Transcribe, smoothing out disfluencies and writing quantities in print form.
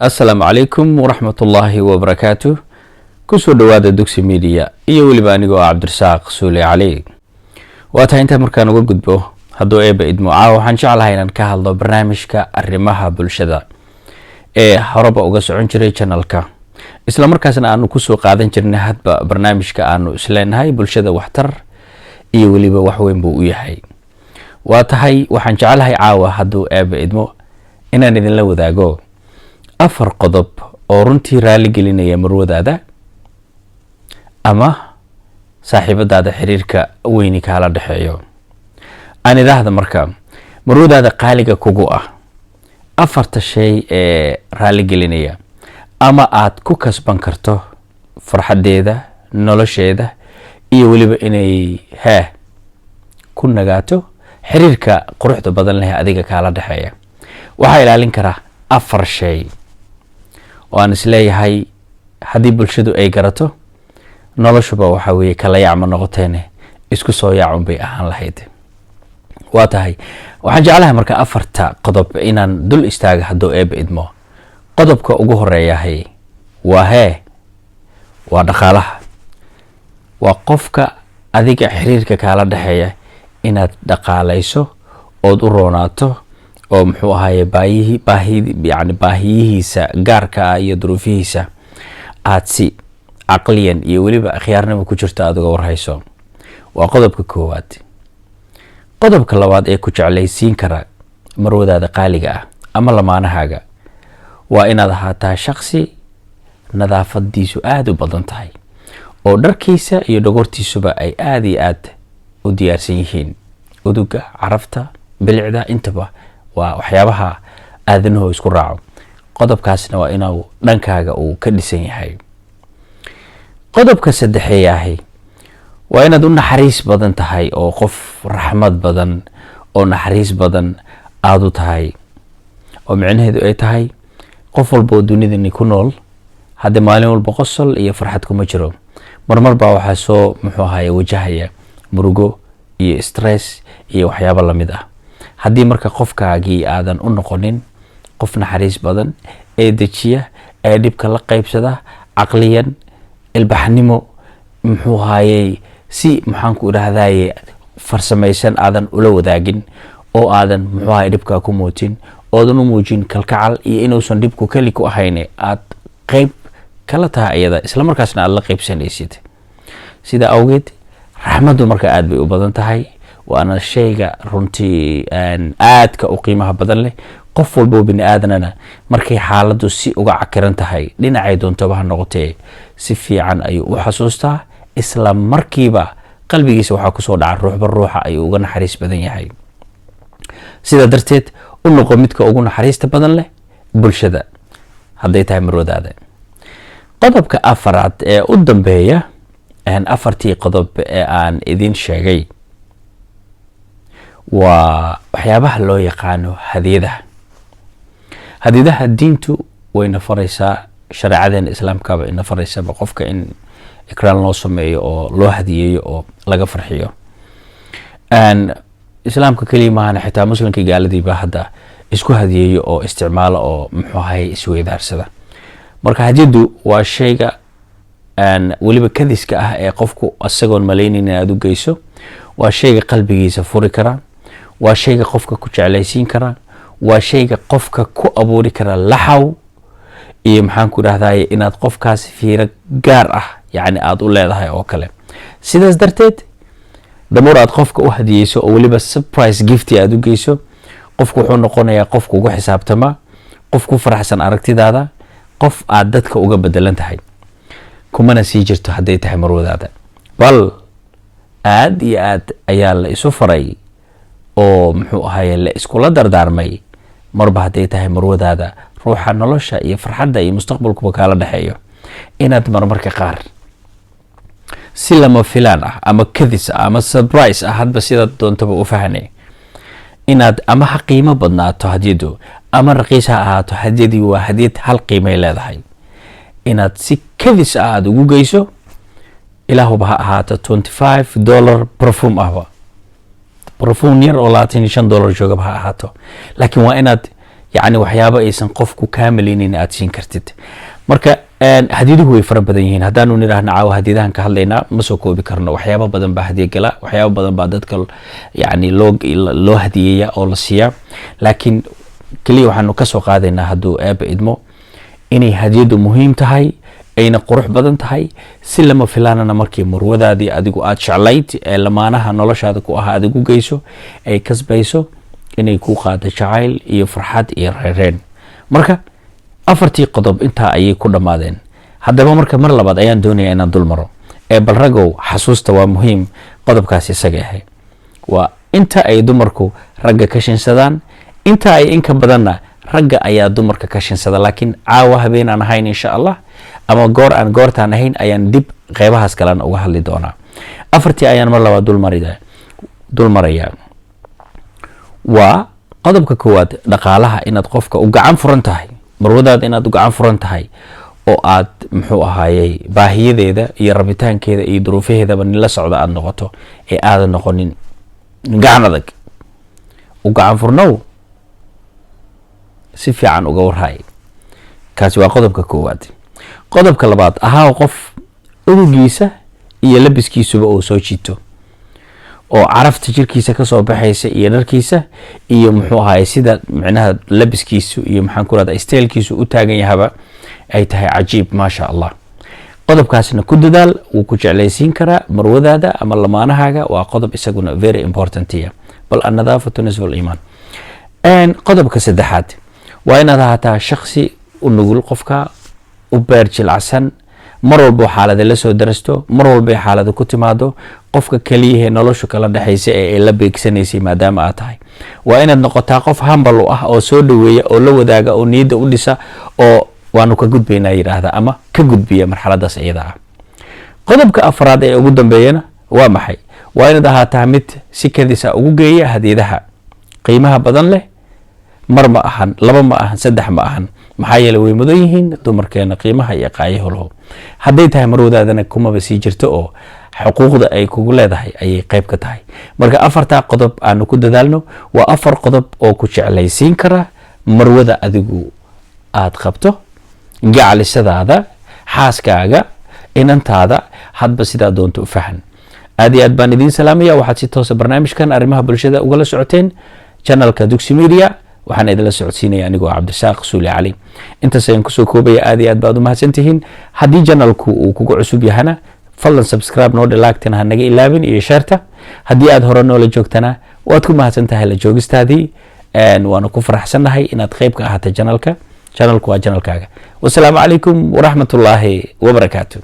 asalaamu calaykum waraxmatullaahi wabarakaatu. kusoo dhawaada dugsi media iyo weliba anigoo cabdirasaaq suule cali. waa tahay intaa markaan uga gudbo hadduu eeba idmo waxaan jeclahay inaan ka hadlo barnaamijka arrimaha bulshada ee horeba uga socon jiray channelka, isla markaasna aanu kusoo qaadan jirnay hadba barnaamijka aanu isleenahay bulshada waxtar iyo weliba wax weyn buu u yahay. waa tahay waxaan jeclahay caawa hadduu eeba idmo inaan idinla wadaago 4 qodob oo runtii raali gelinaya marwadaada ama saaxiibadaada xiriirka weyni kala dhaxeeyo. aan idhaahdo marka marwadaada qaaliga kugu ah 4 shay ee raali gelinaya ama aad ku kasban karto farxadeeda, nolosheeda iyo weliba inay ku nagaato xiriirka quruxda badan leh adiga kala dhaxeeya. waxa ilaalin kara 4 shay waan isleeyahay haddii bulshadu ay garato noloshuba waxa weeye kala yacma noqoteene isku soo yaacun bay ahaan lahayd. waa tahay waxaan jeclahay marka 4 qodob inaan dul istaaga hadduu eeba idmo. qodobka ugu horeeyahay waa dhaqaalaha. waa qofka adiga xiriirka kala dhaxeeya inaad dhaqaalayso ood u roonaato oo muxuu ahaye baahiyihiisa gaarka iyo duruufihiisa aad si caqliyan iyo weliba khiyaarnimo ku jirta aad uga warhayso. waa qodobka koowaad. qodobka labaad ee ku jeclaysiin kara marwadaada qaaliga ah ama lamaanahaaga waa inaad ahaataa shakhsi nadaafadiisu aad u badan tahay oo dharkiisa iyo dhogortiisuba ay aad iyo aad u diyaarsan yihiin. uduga, carafta, bilicda intaba waa waxyaabaha aadanahu isku raaco. qodobkaasna waa inuu dhankaaga uu ka dhisan yahay. qodobka saddexeeyahay waa inaad u naxariis badan tahay oo qof raxmad badan oo naxariis badan aad u tahay, oo micnaheedu ay tahay qof walba oo dunidani ku nool hadda maalin walba qosol iyo farxad kuma jiro. marmar baa waxaa soo muxuu ahaye wajahaya murugo iyo stress iyo waxyaabo lamid ah. haddii marka qofkaagii aadan u noqonin qof naxariis badan ee dejiya ee dhibka la qaybsada caqliyan ilbaxnimo muxuu ahaye si maxaan ku idhaahdaye farsamaysan aadan ula wadaagin oo aadan muxuu ahaye dhibkaa ku muutin oodan u muujin kalkacal iyo inuusan dhibku keli ku ahayn aad qayb kala tahay iyada isla markaasna aad la qaybsanaysid. sida awgeed raxmadu marka aad bay u badan tahay waana shayga runtii aadka u qiimaha badan leh. qof walbo bini aadanana markay xaaladu si uga cakiran tahay dhinacay doontaba ha noqotee si fiican ayuu u xasuustaa, isla markiiba qalbigiisa waxaa kusoo dhaca ruuxba ruuxa ayuu uga naxariis badan yahay. sida darteed u noqo midka ugu naxariista badan leh bulshada hadday tahay marwadaada. qodobka 4aad ee u dambeeya 4tii qodob ee aan idin sheegay waa waxyaabaha loo yaqaano hadiyadaha. hadiyadaha diintu wayna faraysaa, shareecadeena islaamkaba ina faraysaba qofka in ikraan loo sameeyo oo loo hadiyeeyo oo laga farxiyo. islaamka keliya maahana xitaa muslimka gaaladiiba hadda isku hadiyeeyo oo isticmaalo oo muxuu ahaye isweydaarsada. marka hadiyadu waa shayga weliba kadiska ah ee qofku isagoon malaynin inaad u geyso. waa shayga qalbigiisa furi kara, waa shayga qofka ku jeclaysiin kara, waa shayga qofka ku abuuri kara laxaw iyo maxaan ku idhahdaye inaad qofkaas fiiro gaar ah yacni aad u leedahay oo kale. sidaas darteed damoor aad qofka u hadiyeyso oo weliba surprise gift aad u geyso, qofku wuxuu noqonayaa qof kugu xisaabtama, qof ku faraxsan aragtidaada, qof aad dadka uga bedelan tahay, kumana sii jirto hadday tahay marwadaada. bal aad iyo aad ayaa la isu faray oo muxuu ahaye la iskula dardaarmay marba hadday tahay marwadaada ruuxa nolosha iyo farxadda iyo mustaqbalkuba kala dhaxeeyo inaad marmarka qaar si lama filaan ah ama kadis ah ama surprise ah hadba sidaad doontaba u fahanay inaad ama ha qiimo badnaato hadiyadu ama raqiis ha ahaato hadiyadii waa hadiyad hal qiimay leedahay inaad si kadis ah aad ugu geyso ilaahuba ha ahaato $25 perfume ahba perfume yar oo $25 joogaba ha ahaato, laakiin waa inaad yacni waxyaabo aysan qofku kaamilinin aad siin kartid. marka hadiyaduhu way fara badan yihiin. haddaanu nidhaahna caawa hadiyadan ka hadlaynaa ma soo koobi karno. waxyaabo badan baa hadiya gala, waxyaabo badan baa dadka yacni loo hadiyeeya oo la siiyaa. laakiin kaliya waxaanu ka soo qaadaynaa hadduu eebba idmo inay hadiyadu muhiim tahay, ayna qurux badan tahay, si lama filaanana markii marwadaadii adigu aad jeclayd ee lamaanaha noloshaada ku ahaa adigu geyso ay kasbayso inay ku qaado jacayl iyo farxad iyo reereen. marka afartii qodob intaa ayay ku dhammaadeen. haddaba marka mar labaad ayaan doonayaa inaan dul maro bal ragow xasuusta waa muhiim. qodobkaas isaga ahay waa inta ay dumarku ragga ka shinsadaan, inta ay inka badanna ragga ayaa dumarka ka shinsada. laakiin caawa habeen aan ahayn insha allah, ama goortaan ahayn ayaan dib qeybahaas kalena uga hadli doonaa. afartii ayaan mar labaad dul marayaa. waa qodobka koowaad, dhaqaalaha inaad qofka u gacan furan tahay, marwadaada inaad u gacan furan tahay, oo aad muxuu ahaayey baahiyadeeda iyo rabitaankeeda iyo duruufaheedaba nila socda aad noqoto, ee aadan noqonin gacan adag. u gacan furnow, si fiican uga warhay. kaasi waa qodobka koowaad. qodobka labaad, ahaa qof udugiisa iyo labiskiisuba uu soo jiito, oo carafta jirkiisa kasoo baxaysa iyo dharkiisa iyo muxuu ahaay sida micnaha labiskiisu iyo maxaan ku rahdaa isteelkiisu u taagan yahaba ay tahay cajiib maasha allah. qodobkaasna ku dadaal, wuu ku jeclaysiin karaa marwadaada ama lamaanahaaga. waa qodob isaguna very important ya, bal annadaafatu nisfu liimaan. qodobka saddexaad waa inaad ahaataa shaksi u nugul, qofka u beer jilacsan, mar walba xaalada la soo darasto, mar walba xaalada ku timaado, qofka kaliya noloshu kala dhaxaysa ee la beegsanaysay maadaama aad tahay. waa inaad noqotaa qof humble ah oo soo dhaweeya oo la wadaaga oo niyadda u dhisa oo waanu ka gudbaynaa yidhaahda ama ka gudbiya marxaladaas iyada ah. qodobka afraad ee ugu dambeeyana waa maxay? waa inaad ahaataa mid si kadisa ugu geeya hadiyadaha qiimaha badan leh. mar ma ahan, laba ma ahan, saddex ma ahan, maxaa yeelay way mudan yihiin dumarkeena qiimaha iyo qaayaha laho. hadday tahay marwadaadana kumaba sii jirto oo xuquuqda ay kugu leedahay ayay qayb ka tahay. marka afartaa qodob aanu ku dadaalno. waa afar qodob oo ku jeclaysiin kara marwada adigu aad qabto, gacalisadaada, xaaskaaga, inantaada, hadba sidaa doonto u fahan. aad iyo aad baan idiin salaamaya. waxaad si toosa barnaamijkan arrimaha bulshada ugala socoteen channelka Dugsi Media. waxaan idinla socodsiinaya anigoo Cabdisaaq Suuli Cali. intaas ayaan kusoo koobaya. aad iyo aad baad u mahadsantihiin. haddii channelku uu kugu cusub yahana fadlan subscribe noo dhalaagtana ha naga ilaabin iyo sheerta. haddii aad hore noola joogtana waad ku mahadsan tahay la joogistaadii. waana ku faraxsannahay inaad qayb ka ahaato channelku waa channelkaaga. wasalaamu calaykum waraxmatullaahi wabarakaatu.